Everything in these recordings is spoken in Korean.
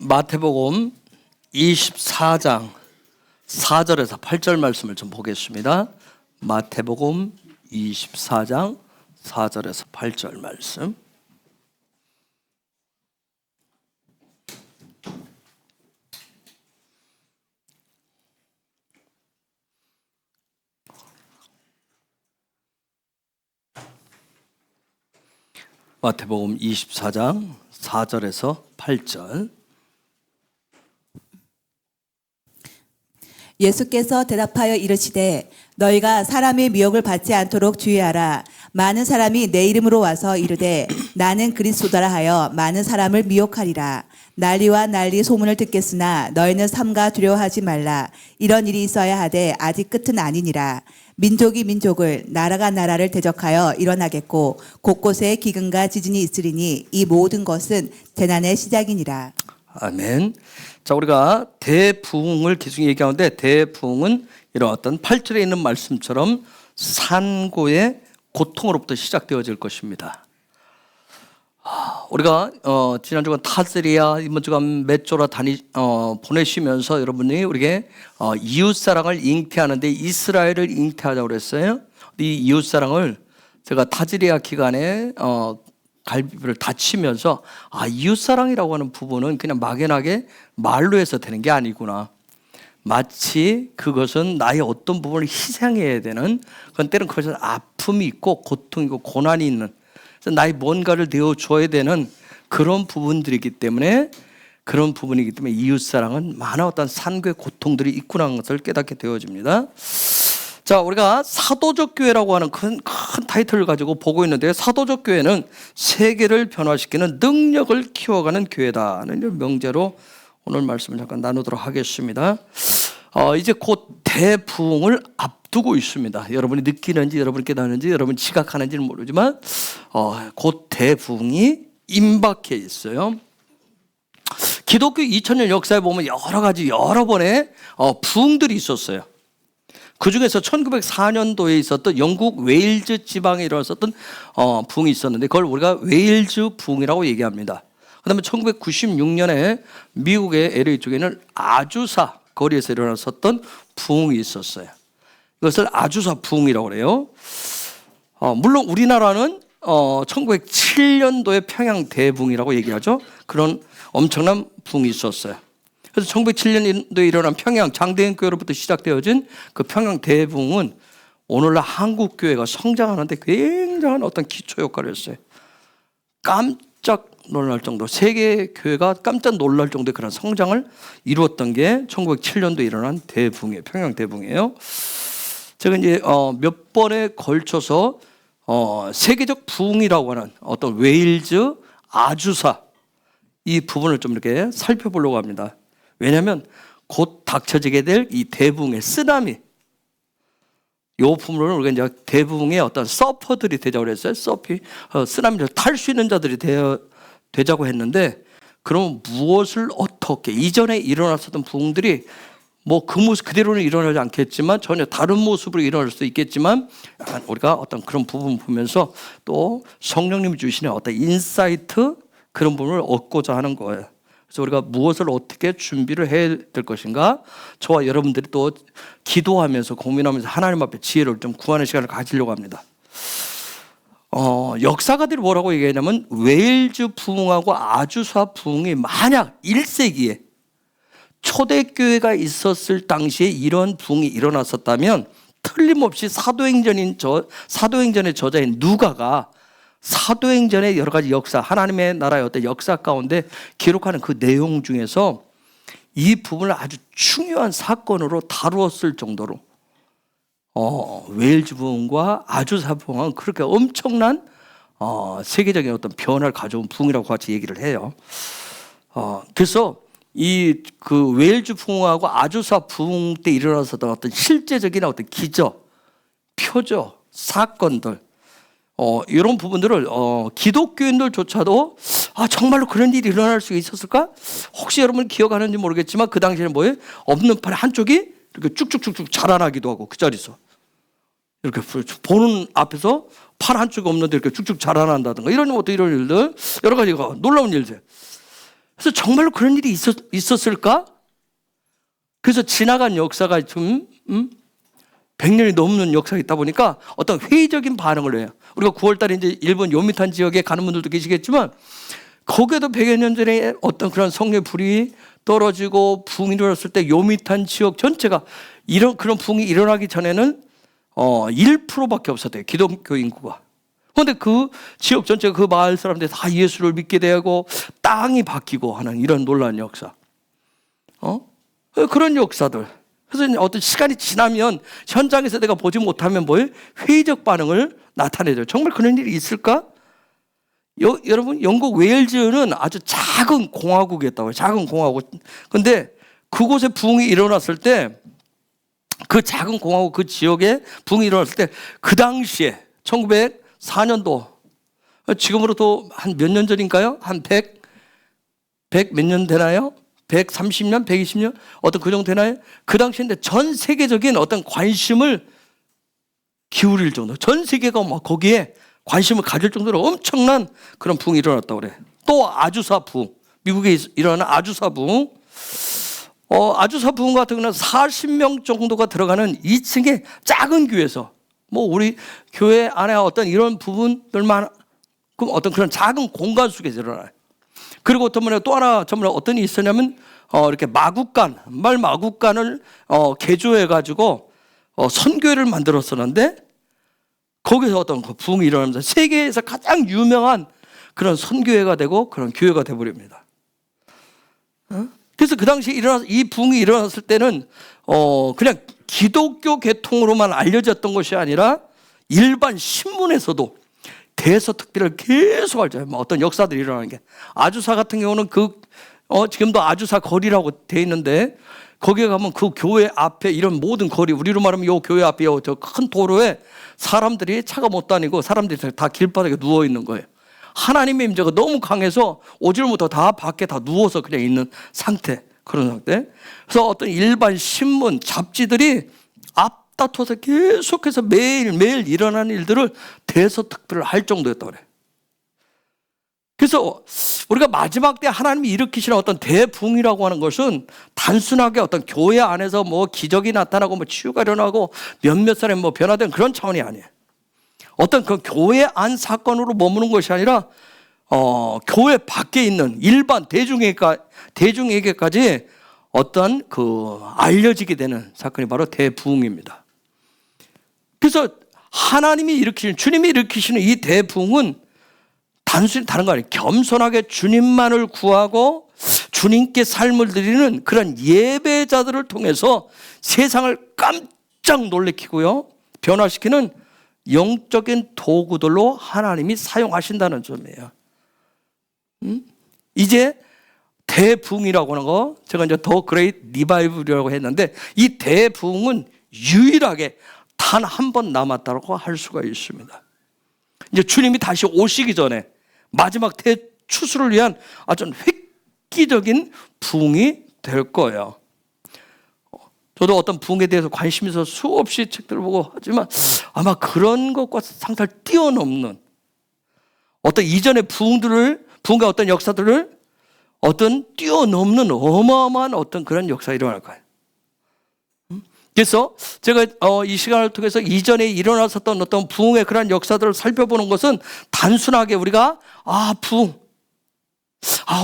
마태복음 24장 4절에서 8절 말씀을 좀 보겠습니다. 마태복음 24장 4절에서 8절 말씀. 마태복음 24장 4절에서 8절. 예수께서 대답하여 이르시되 너희가 사람의 미혹을 받지 않도록 주의하라. 많은 사람이 내 이름으로 와서 이르되 나는 그리스도라 하여 많은 사람을 미혹하리라. 난리와 난리 소문을 듣겠으나 너희는 삼가 두려워하지 말라. 이런 일이 있어야 하되 아직 끝은 아니니라. 민족이 민족을 나라가 나라를 대적하여 일어나겠고 곳곳에 기근과 지진이 있으리니 이 모든 것은 재난의 시작이니라. 아멘. 자, 우리가 대부흥을 계속 얘기하는데 대부흥은 이런 어떤 8절에 있는 말씀처럼 산고의 고통으로부터 시작되어질 것입니다. 우리가 지난주간 타스리아, 이번 주간 메쪼라 보내시면서 여러분이 우리에게 이웃사랑을 잉태하는데 이스라엘을 잉태하자고 그랬어요. 이 이웃사랑을 제가 타지리아 기간에 갈비뼈를 다치면서 이웃사랑이라고 하는 부분은 그냥 막연하게 말로 해서 되는 게 아니구나. 마치 그것은 나의 어떤 부분을 희생해야 되는, 그건 때로는 그것은 아픔이 있고 고통이 있고 고난이 있는, 그래서 나의 뭔가를 내어줘야 되는 그런 부분들이기 때문에, 그런 부분이기 때문에 이웃사랑은 많은 어떤 산고의 고통들이 있구나 하는 것을 깨닫게 되어집니다. 자, 우리가 사도적 교회라고 하는 큰 타이틀을 가지고 보고 있는데, 사도적 교회는 세계를 변화시키는 능력을 키워가는 교회다는 명제로 오늘 말씀을 잠깐 나누도록 하겠습니다. 이제 곧 대부흥을 앞두고 있습니다. 여러분이 느끼는지, 여러분이 깨닫는지, 여러분이 지각하는지는 모르지만 곧 대부흥이 임박해 있어요. 기독교 2000년 역사에 보면 여러 번의 부흥들이 있었어요. 그 중에서 1904년도에 있었던 영국 웨일즈 지방에 일어났었던 부흥이 있었는데, 그걸 우리가 웨일즈 부흥이라고 얘기합니다. 그 다음에 1996년에 미국의 LA 쪽에는 아주사 거리에서 일어났었던 부흥이 있었어요. 이것을 아주사 부흥이라고 그래요. 물론 우리나라는 1907년도에 평양 대부흥이라고 얘기하죠. 그런 엄청난 부흥이 있었어요. 그래서 1907년도에 일어난 평양 장대인 교회로부터 시작되어진 그 평양 대부흥은 오늘날 한국 교회가 성장하는데 굉장한 어떤 기초 역할을 했어요. 깜짝 놀랄 정도, 세계 교회가 깜짝 놀랄 정도의 그런 성장을 이루었던 게 1907년도에 일어난 대부흥이에요. 평양 대부흥이에요. 제가 이제 몇 번에 걸쳐서 세계적 부흥이라고 하는 어떤 웨일즈 아주사 이 부분을 좀 이렇게 살펴보려고 합니다. 왜냐하면 곧 닥쳐지게 될 이 대부흥의 쓰나미, 이 부분을 우리가 이제 대부흥의 어떤 서퍼들이 되자고 그랬어요. 쓰나미를 탈 수 있는 자들이 되자고 했는데, 그럼 무엇을 어떻게, 이전에 일어났었던 부흥들이 뭐 그 모습 그대로는 일어나지 않겠지만 전혀 다른 모습으로 일어날 수도 있겠지만, 약간 우리가 어떤 그런 부분 보면서 또 성령님이 주시는 어떤 인사이트, 그런 부분을 얻고자 하는 거예요. 그래서 우리가 무엇을 어떻게 준비를 해야 될 것인가, 저와 여러분들이 또 기도하면서 고민하면서 하나님 앞에 지혜를 좀 구하는 시간을 가지려고 합니다. 역사가들이 뭐라고 얘기하냐면, 웨일즈 부흥하고 아주사 부흥이 만약 1세기에 초대교회가 있었을 당시에 이런 부흥이 일어났었다면, 틀림없이 사도행전의 저자인 누가가 사도행전의 여러 가지 역사, 하나님의 나라의 어떤 역사 가운데 기록하는 그 내용 중에서 이 부분을 아주 중요한 사건으로 다루었을 정도로 웨일즈 부흥과 아주사 부흥은 그렇게 엄청난 세계적인 어떤 변화를 가져온 부흥이라고 같이 얘기를 해요. 그래서 이 그 웨일즈 부흥하고 아주사 부흥 때 일어났었던 어떤 실제적인 어떤 기적, 표적, 사건들, 이런 부분들을 기독교인들조차도 정말로 그런 일이 일어날 수 있었을까? 혹시 여러분 기억하는지 모르겠지만 그 당시에는 뭐예요? 없는 팔 한쪽이 이렇게 쭉쭉쭉쭉 자라나기도 하고, 그 자리에서 이렇게 보는 앞에서 팔 한쪽이 없는데 이렇게 쭉쭉 자라난다든가 이런 일들, 여러 가지가 놀라운 일들. 그래서 정말로 그런 일이 있었을까? 그래서 지나간 역사가 좀 100년이 넘는 역사가 있다 보니까 어떤 회의적인 반응을 해요. 우리가 9월 달에 이제 일본 요미탄 지역에 가는 분들도 계시겠지만 거기에도 100여 년 전에 어떤 그런 성령의 불이 떨어지고 부흥이 일어났을 때 요미탄 지역 전체가 그런 부흥이 일어나기 전에는 1%밖에 없었대요. 기독교 인구가. 그런데 그 지역 전체가 그 마을 사람들이 다 예수를 믿게 되고 땅이 바뀌고 하는 이런 놀라운 역사. 그런 역사들. 그래서 어떤 시간이 지나면 현장에서 내가 보지 못하면 뭐예요? 회의적 반응을 나타내죠. 정말 그런 일이 있을까? 여러분, 영국 웨일즈는 아주 작은 공화국이었다고요. 작은 공화국. 근데 그곳에 부흥이 일어났을 때, 그 작은 공화국 그 지역에 부흥이 일어났을 때, 그 당시에 1904년도, 지금으로도 한 몇 년 전인가요? 한 100 몇 년 되나요? 130년, 120년? 어떤 그 정도 되나요? 그 당시인데 전 세계적인 어떤 관심을 기울일 정도, 전 세계가 막 거기에 관심을 가질 정도로 엄청난 그런 부흥이 일어났다고 그래. 또 아주사 부흥, 미국에 일어나는 아주사 부흥. 아주사 부흥 같은 경우는 40명 정도가 들어가는 2층의 작은 교회에서 뭐 우리 교회 안에 어떤 이런 부분들만 어떤 그런 작은 공간 속에서 일어나요. 그리고 또 하나 정말 어떤 일이 있었냐면 이렇게 마국간을 개조해 가지고 선교회를 만들었었는데 거기서 어떤 그 부흥이 일어나면서 세계에서 가장 유명한 그런 선교회가 되고 그런 교회가 되어버립니다. 그래서 그 당시에 이 부흥이 일어났을 때는 그냥 기독교 계통으로만 알려졌던 것이 아니라 일반 신문에서도 대서특필을 계속 알죠. 어떤 역사들이 일어나는 게. 아주사 같은 경우는 지금도 아주사 거리라고 돼 있는데 거기에 가면 그 교회 앞에 이런 모든 거리, 우리로 말하면 이 교회 앞에 저 큰 도로에 사람들이 차가 못 다니고 사람들이 다 길바닥에 누워 있는 거예요. 하나님의 임재가 너무 강해서 오질부터 다 밖에 다 누워서 그냥 있는 상태, 그런 상태. 그래서 어떤 일반 신문, 잡지들이 앞다퉈서 계속해서 매일매일 일어나는 일들을 대서특필을 할 정도였다고 그래. 그래서 우리가 마지막 때 하나님이 일으키시는 어떤 대부흥이라고 하는 것은 단순하게 어떤 교회 안에서 뭐 기적이 나타나고 뭐 치유가 일어나고 몇몇 사람이 뭐 변화된 그런 차원이 아니에요. 어떤 그 교회 안 사건으로 머무는 것이 아니라 교회 밖에 있는 일반 대중에게까지 어떤 그 알려지게 되는 사건이 바로 대부흥입니다. 그래서 하나님이 일으키시는, 주님이 일으키시는 이 대부흥은 단순히 다른 거 아니에요. 겸손하게 주님만을 구하고 주님께 삶을 드리는 그런 예배자들을 통해서 세상을 깜짝 놀래키고요, 변화시키는 영적인 도구들로 하나님이 사용하신다는 점이에요. 이제 대부흥이라고 하는 거, 제가 이제 더 그레이트 리바이벌이라고 했는데 이 대부흥은 유일하게 단 한 번 남았다고 할 수가 있습니다. 이제 주님이 다시 오시기 전에 마지막 대추수를 위한 아주 획기적인 부흥이 될 거예요. 저도 어떤 부흥에 대해서 관심이 있어서 수없이 책들을 보고 하지만 아마 그런 것과 상당히 뛰어넘는 어떤 이전의 부흥과 어떤 역사들을 어떤 뛰어넘는 어마어마한 어떤 그런 역사가 일어날 거예요. 그래서 제가 이 시간을 통해서 이전에 일어났었던 어떤 부흥의 그런 역사들을 살펴보는 것은 단순하게 우리가 부흥,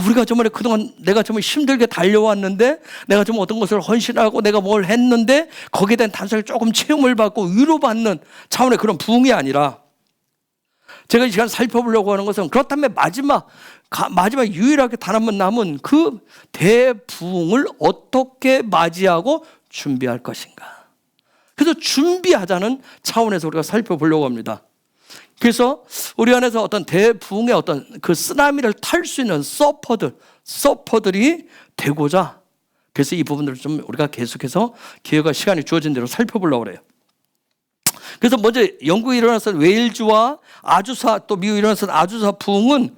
우리가 정말 그동안 내가 정말 힘들게 달려왔는데 내가 좀 어떤 것을 헌신하고 내가 뭘 했는데 거기에 대한 단순하게 조금 체험을 받고 위로받는 차원의 그런 부흥이 아니라 제가 이 시간 살펴보려고 하는 것은 그렇다면 마지막 유일하게 단 한 번 남은 그 대부흥을 어떻게 맞이하고 준비할 것인가. 그래서 준비하자는 차원에서 우리가 살펴보려고 합니다. 그래서 우리 안에서 어떤 대부흥의 어떤 그 쓰나미를 탈 수 있는 서퍼들이 되고자, 그래서 이 부분들을 좀 우리가 계속해서 기회가 시간이 주어진 대로 살펴보려고 그래요. 그래서 먼저 영국에 일어났던 웨일즈와 아주사, 또 미국에 일어났던 아주사 부흥은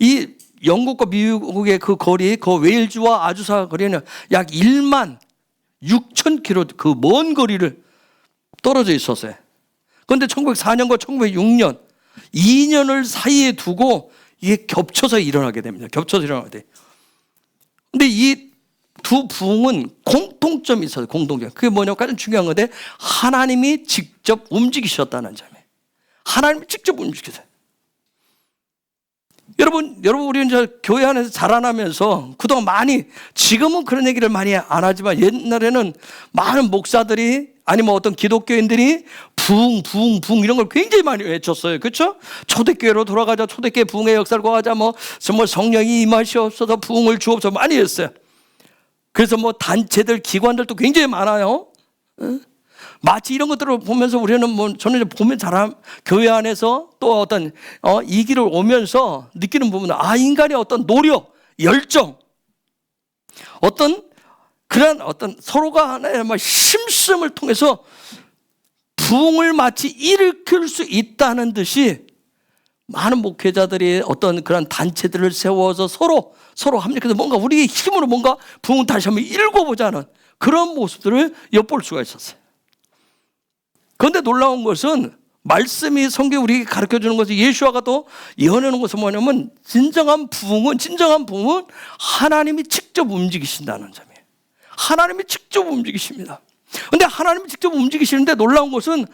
이 영국과 미국의 그 거리, 그 웨일즈와 아주사 거리는 약 1만 6천 킬로 그 먼 거리를 떨어져 있었어요. 그런데 1904년과 1906년 2년을 사이에 두고 이게 겹쳐서 일어나게 됩니다. 겹쳐서 일어나게 돼. 근데 이 두 부흥은 공통점이 있어요. 공통점. 그게 뭐냐면 가장 중요한 건데 하나님이 직접 움직이셨다는 점이에요. 하나님이 직접 움직이세요. 여러분 우리는 이제 교회 안에서 자라나면서 그동안 많이, 지금은 그런 얘기를 많이 안 하지만 옛날에는 많은 목사들이 아니면 어떤 기독교인들이 부흥 이런 걸 굉장히 많이 외쳤어요. 그렇죠? 초대교회로 돌아가자, 초대교회 부흥의 역사를 구하자, 뭐 정말 성령이 임하시옵소서, 부흥을 주옵소서 많이 했어요. 그래서 뭐 단체들, 기관들도 굉장히 많아요. 마치 이런 것들을 보면서 우리는 뭐 저는 이제 보면 교회 안에서 또 어떤 이 길을 오면서 느끼는 부분은 인간의 어떤 노력, 열정, 그런 서로가 하나의 힘씀을 통해서 부흥을 마치 일으킬 수 있다는 듯이 많은 목회자들이 어떤 그런 단체들을 세워서 서로 합니다. 그래서 뭔가 우리의 힘으로 뭔가 부흥을 다시 한번 일궈보자는 그런 모습들을 엿볼 수가 있었어요. 그런데 놀라운 것은 말씀이 성경이 우리에게 가르쳐주는 것은, 예수와가 또 예언해 놓은 것은 뭐냐면 진정한 부흥은 하나님이 직접 움직이신다는 점이에요. 하나님이 직접 움직이십니다. 그런데 하나님이 직접 움직이시는데 놀라운 것은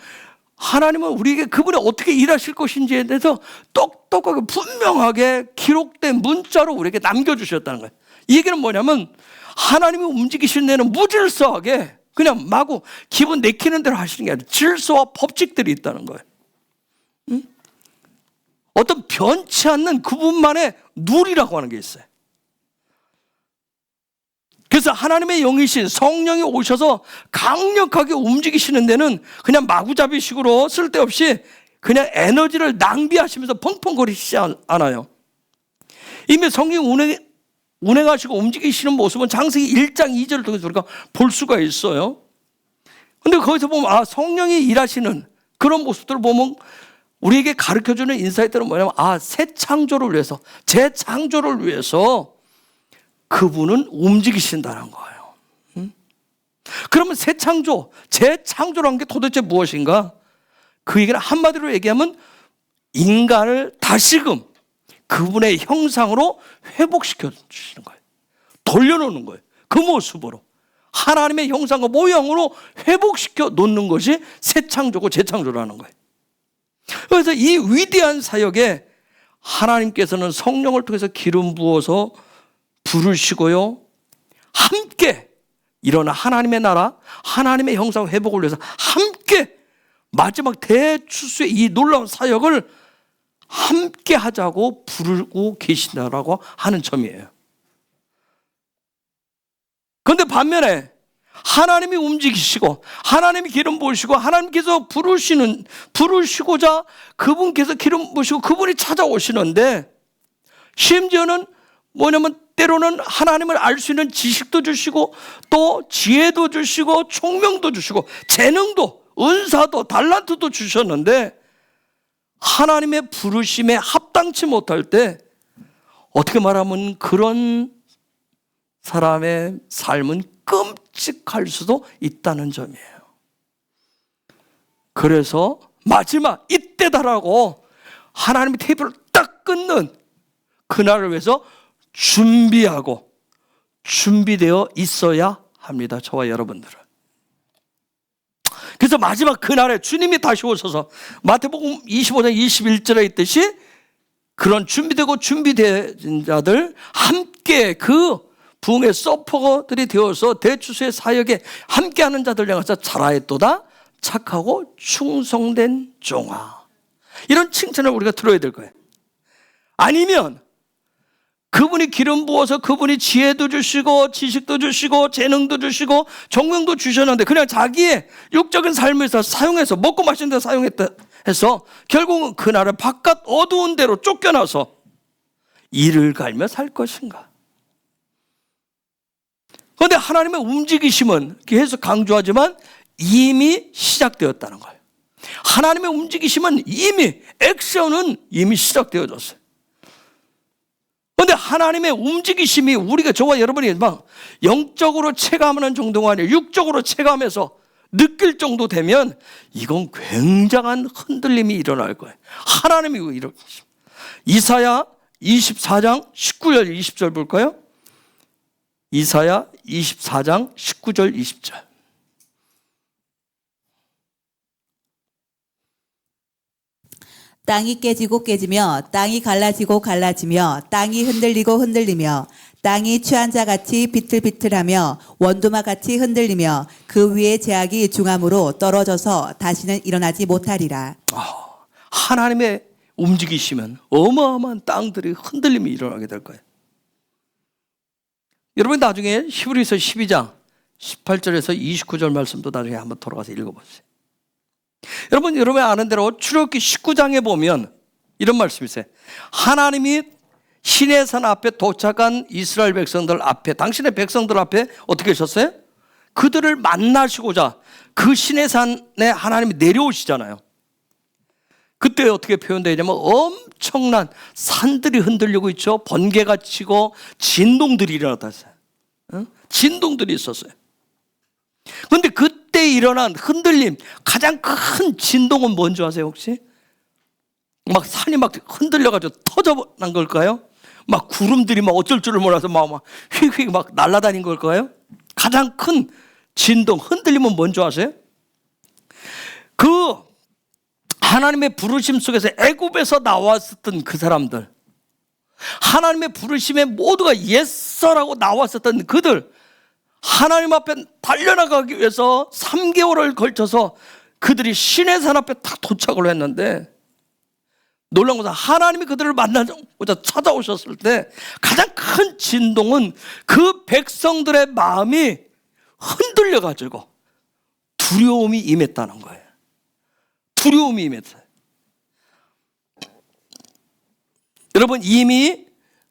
하나님은 우리에게 그분이 어떻게 일하실 것인지에 대해서 똑똑하게 분명하게 기록된 문자로 우리에게 남겨주셨다는 거예요. 이 얘기는 뭐냐면 하나님이 움직이시는 데는 무질서하게 그냥 마구 기분 내키는 대로 하시는 게 아니라 질서와 법칙들이 있다는 거예요. 어떤 변치 않는 그분만의 룰이라고 하는 게 있어요. 그래서 하나님의 영이신 성령이 오셔서 강력하게 움직이시는 데는 그냥 마구잡이식으로 쓸데없이 그냥 에너지를 낭비하시면서 펑펑거리시지 않아요. 이미 성령이 운행하시고 움직이시는 모습은 창세기 1장 2절을 통해서 우리가 볼 수가 있어요. 그런데 거기서 보면 성령이 일하시는 그런 모습들을 보면 우리에게 가르쳐주는 인사이트는 뭐냐면 새 창조를 위해서, 재창조를 위해서 그분은 움직이신다는 거예요. 그러면 새 창조, 재창조라는 게 도대체 무엇인가? 그 얘기를 한마디로 얘기하면 인간을 다시금 그분의 형상으로 회복시켜 주시는 거예요. 돌려놓는 거예요. 그 모습으로 하나님의 형상과 모양으로 회복시켜 놓는 것이 새 창조고 재창조라는 거예요. 그래서 이 위대한 사역에 하나님께서는 성령을 통해서 기름 부어서 부르시고요, 함께 일어나 하나님의 나라, 하나님의 형상 회복을 위해서 함께 마지막 대추수의 이 놀라운 사역을 함께 하자고 부르고 계신다라고 하는 점이에요. 그런데 반면에 하나님이 움직이시고 하나님이 기름 부으시고 하나님께서 부르시고자 그분께서 기름 부으시고 그분이 찾아오시는데, 심지어는 뭐냐면 때로는 하나님을 알 수 있는 지식도 주시고 또 지혜도 주시고 총명도 주시고 재능도, 은사도, 달란트도 주셨는데 하나님의 부르심에 합당치 못할 때 어떻게 말하면 그런 사람의 삶은 끔찍할 수도 있다는 점이에요. 그래서 마지막 이때다라고 하나님의 테이프를 딱 끊는 그날을 위해서 준비하고 준비되어 있어야 합니다. 저와 여러분들은. 그래서 마지막 그날에 주님이 다시 오셔서 마태복음 25장 21절에 있듯이 그런 준비되고 준비된 자들 함께 그 부흥의 서포터들이 되어서 대추수의 사역에 함께하는 자들 향해서 잘하였도다 착하고 충성된 종아, 이런 칭찬을 우리가 들어야 될 거예요. 아니면 그분이 기름 부어서 그분이 지혜도 주시고 지식도 주시고 재능도 주시고 정명도 주셨는데 그냥 자기의 육적인 삶에서 사용해서 먹고 마시는 데 사용했다 해서 결국은 그날은 바깥 어두운 데로 쫓겨나서 이를 갈며 살 것인가? 그런데 하나님의 움직이심은 계속 강조하지만 이미 시작되었다는 거예요. 하나님의 움직이심은 액션은 이미 시작되어졌어요. 그런데 하나님의 움직이심이 우리가, 저와 여러분이 막 영적으로 체감하는 정도가 아니라 육적으로 체감해서 느낄 정도 되면 이건 굉장한 흔들림이 일어날 거예요. 하나님이 이렇게. 이사야 24장 19절 20절 볼까요? 이사야 24장 19절 20절. 땅이 깨지고 깨지며 땅이 갈라지고 갈라지며 땅이 흔들리고 흔들리며 땅이 취한 자같이 비틀비틀하며 원두막같이 흔들리며 그 위에 제약이 중함으로 떨어져서 다시는 일어나지 못하리라. 하나님의 움직이시면 어마어마한 땅들이 흔들림이 일어나게 될 거예요. 여러분 나중에 히브리서 12장 18절에서 29절 말씀도 나중에 한번 돌아가서 읽어보세요. 여러분 아는 대로 출애굽기 19장에 보면 이런 말씀이 있어요. 하나님이 시내산 앞에 도착한 이스라엘 백성들 앞에, 당신의 백성들 앞에 어떻게 하셨어요? 그들을 만나시고자 그 시내산에 하나님이 내려오시잖아요. 그때 어떻게 표현되냐면 엄청난 산들이 흔들리고 있죠. 번개가 치고 진동들이 일어났다 했어요. 진동들이 있었어요. 그런데 그때 일어난 흔들림, 가장 큰 진동은 뭔지 아세요 혹시? 막 산이 막 흔들려가지고 터져난 걸까요? 막 구름들이 막 어쩔 줄을 몰라서 막 휙휙 막 날아다닌 걸까요? 가장 큰 진동, 흔들림은 뭔지 아세요? 그 하나님의 부르심 속에서 애굽에서 나왔었던 그 사람들, 하나님의 부르심에 모두가 예서라고 나왔었던 그들, 하나님 앞에 달려나가기 위해서 3개월을 걸쳐서 그들이 시내산 앞에 딱 도착을 했는데, 놀라운 것은 하나님이 그들을 만나고자 찾아오셨을 때 가장 큰 진동은 그 백성들의 마음이 흔들려가지고 두려움이 임했다는 거예요. 두려움이 임했어요. 여러분 이미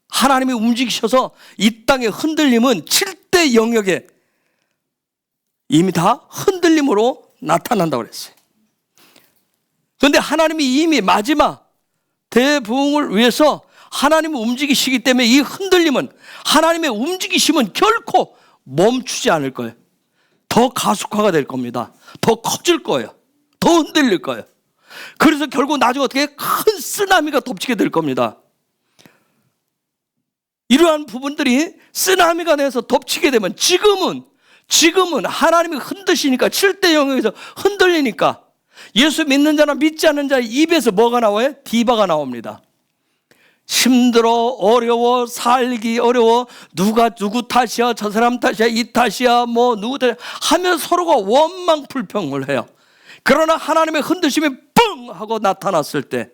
하나님이 움직이셔서 이 땅의 흔들림은 7대 영역에 이미 다 흔들림으로 나타난다고 그랬어요. 그런데 하나님이 이미 마지막 대부흥을 위해서 하나님이 움직이시기 때문에 이 흔들림은, 하나님의 움직이심은 결코 멈추지 않을 거예요. 더 가속화가 될 겁니다. 더 커질 거예요. 더 흔들릴 거예요. 그래서 결국 나중에 어떻게 큰 쓰나미가 덮치게 될 겁니다. 이러한 부분들이 쓰나미가 돼서 덮치게 되면 지금은 하나님이 흔드시니까 7대 영역에서 흔들리니까 예수 믿는 자나 믿지 않는 자의 입에서 뭐가 나와요? 디바가 나옵니다. 힘들어, 어려워, 살기 어려워, 누구 탓이야, 저 사람 탓이야, 이 탓이야, 뭐 누구 탓이야 하면 서로가 원망 불평을 해요. 그러나 하나님의 흔드심이 뻥 하고 나타났을 때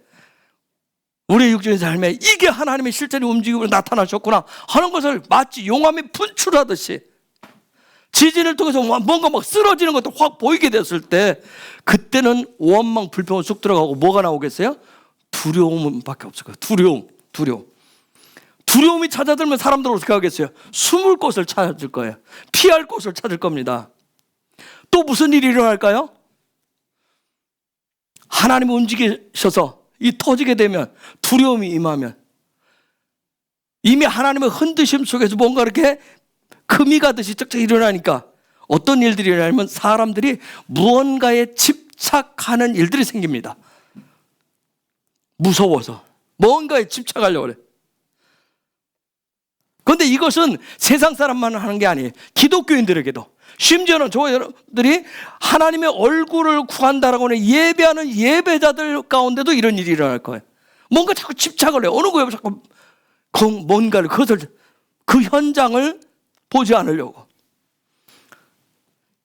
우리의 육적인 삶에 이게 하나님의 실제의 움직임으로 나타나셨구나 하는 것을 마치 용암이 분출하듯이 지진을 통해서 뭔가 막 쓰러지는 것도 확 보이게 됐을 때 그때는 원망 불평은 쑥 들어가고 뭐가 나오겠어요? 두려움밖에 없을 거예요. 두려움이 찾아들면 사람들은 어떻게 하겠어요? 숨을 곳을 찾을 거예요. 피할 곳을 찾을 겁니다. 또 무슨 일이 일어날까요? 하나님이 움직이셔서 이 터지게 되면, 두려움이 임하면 이미 하나님의 흔드심 속에서 뭔가 이렇게 금이 가듯이 쩍쩍 일어나니까 어떤 일들이 일어나면 사람들이 무언가에 집착하는 일들이 생깁니다. 무서워서 뭔가에 집착하려고 그래. 그런데 이것은 세상 사람만 하는 게 아니에요. 기독교인들에게도, 심지어는 저 여러분들이 하나님의 얼굴을 구한다라고 하는 예배하는 예배자들 가운데도 이런 일이 일어날 거예요. 뭔가 자꾸 집착을 해요. 어느 거에 자꾸 뭔가를, 그 현장을 보지 않으려고.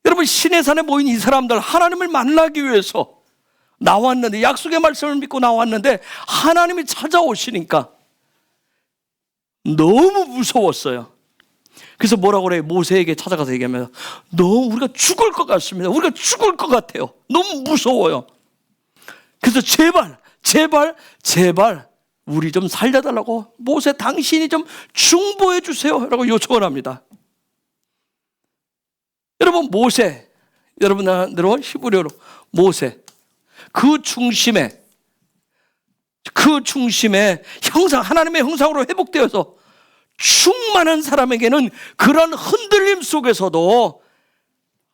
여러분 시내산에 모인 이 사람들, 하나님을 만나기 위해서 나왔는데, 약속의 말씀을 믿고 나왔는데 하나님이 찾아오시니까 너무 무서웠어요. 그래서 뭐라고 그래요? 모세에게 찾아가서 얘기하면 너무 우리가 죽을 것 같습니다. 우리가 죽을 것 같아요. 너무 무서워요. 그래서 제발 우리 좀 살려달라고, 모세 당신이 좀 중보해 주세요 라고 요청을 합니다. 여러분 모세, 여러분들은 히브리어로 모세, 그 중심에 형상, 하나님의 형상으로 회복되어서 충만한 사람에게는 그런 흔들림 속에서도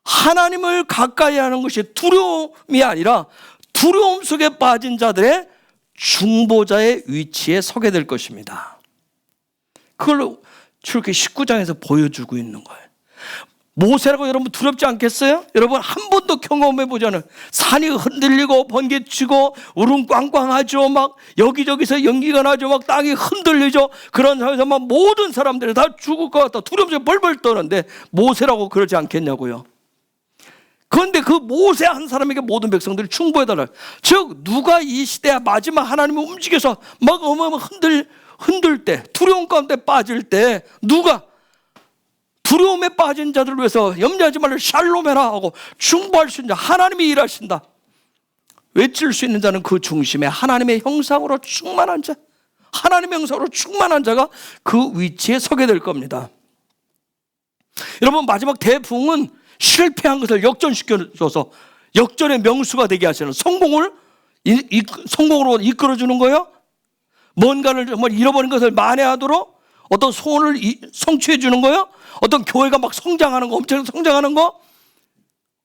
하나님을 가까이 하는 것이 두려움이 아니라 두려움 속에 빠진 자들의 중보자의 위치에 서게 될 것입니다. 그걸 출애굽기 19장에서 보여주고 있는 거예요. 모세라고 여러분 두렵지 않겠어요? 여러분 한 번도 경험해보지 않은 산이 흔들리고 번개치고 우릉꽝꽝하죠. 막 여기저기서 연기가 나죠. 막 땅이 흔들리죠. 그런 상황에서 막 모든 사람들이 다 죽을 것 같다. 두려움에 벌벌 떠는데 모세라고 그러지 않겠냐고요. 그런데 그 모세 한 사람에게 모든 백성들이 충보해달라. 즉 누가 이 시대야 마지막 하나님이 움직여서 막 어마어마 흔들 때, 두려움 가운데 빠질 때 누가 두려움에 빠진 자들을 위해서 염려하지 말라 샬롬해라 하고 충보할 수 있는 자, 하나님이 일하신다. 외칠 수 있는 자는 그 중심에 하나님의 형상으로 충만한 자, 하나님의 형상으로 충만한 자가 그 위치에 서게 될 겁니다. 여러분 마지막 대부흥은 실패한 것을 역전시켜줘서 역전의 명수가 되게 하시는 성공으로 이끌어주는 거예요. 뭔가를 정말 잃어버린 것을 만회하도록 어떤 소원을 성취해 주는 거예요. 어떤 교회가 막 성장하는 거, 엄청 성장하는 거,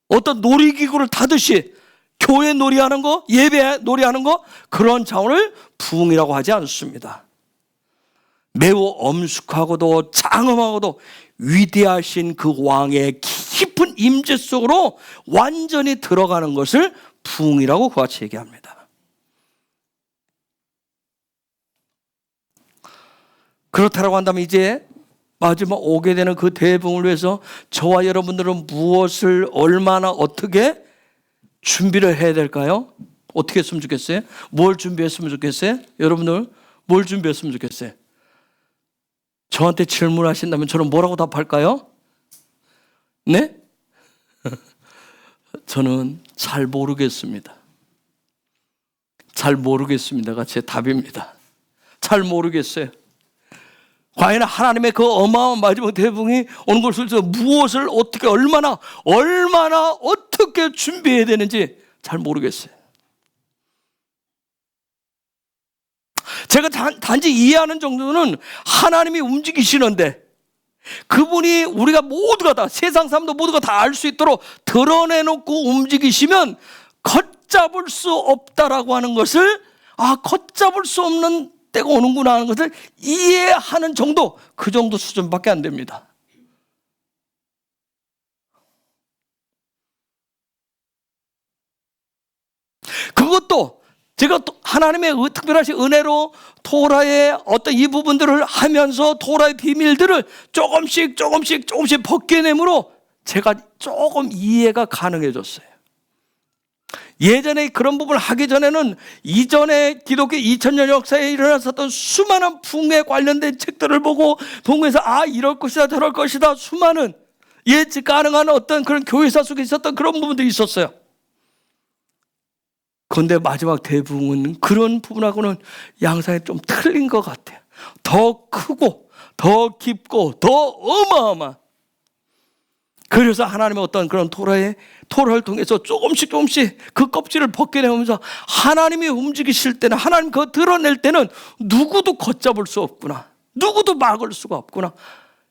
어떤 놀이기구를 타듯이 교회 놀이하는 거, 예배 놀이하는 거, 그런 차원을 부흥이라고 하지 않습니다. 매우 엄숙하고도 장엄하고도 위대하신 그 왕의 깊은 임재 속으로 완전히 들어가는 것을 부흥이라고 그같이 얘기합니다. 그렇다고 한다면 이제 마지막 오게 되는 그 대부흥을 위해서 저와 여러분들은 무엇을 얼마나 어떻게 준비를 해야 될까요? 어떻게 했으면 좋겠어요? 뭘 준비했으면 좋겠어요? 여러분들 뭘 준비했으면 좋겠어요? 저한테 질문하신다면 저는 뭐라고 답할까요? 네? 저는 잘 모르겠습니다. 잘 모르겠습니다가 제 답입니다. 잘 모르겠어요. 과연 하나님의 그 어마어마한 마지막 대부흥이 오는 것을 위해서 무엇을 어떻게 얼마나 어떻게 준비해야 되는지 잘 모르겠어요. 제가 단지 이해하는 정도는 하나님이 움직이시는데 그분이 우리가 모두가 다 세상 사람도 모두가 다 알 수 있도록 드러내놓고 움직이시면 걷잡을 수 없다라고 하는 것을 걷잡을 수 없는 때가 오는구나 하는 것을 이해하는 정도, 그 정도 수준밖에 안 됩니다. 그것도 제가 또 하나님의 특별하신 은혜로 토라의 어떤 이 부분들을 하면서 토라의 비밀들을 조금씩 벗겨내므로 제가 조금 이해가 가능해졌어요. 예전에 그런 부분을 하기 전에는 이전에 기독교 2000년 역사에 일어났었던 수많은 부흥에 관련된 책들을 보고 부흥에서 이럴 것이다 저럴 것이다 수많은 예측 가능한 어떤 그런 교회사 속에 있었던 그런 부분들이 있었어요. 그런데 마지막 대부흥은 그런 부분하고는 양상이 좀 틀린 것 같아요. 더 크고 더 깊고 더 어마어마한, 그래서 하나님의 어떤 그런 토라를 통해서 조금씩 그 껍질을 벗겨내면서 하나님이 움직이실 때는, 하나님 그거 드러낼 때는 누구도 걷잡을 수 없구나, 누구도 막을 수가 없구나,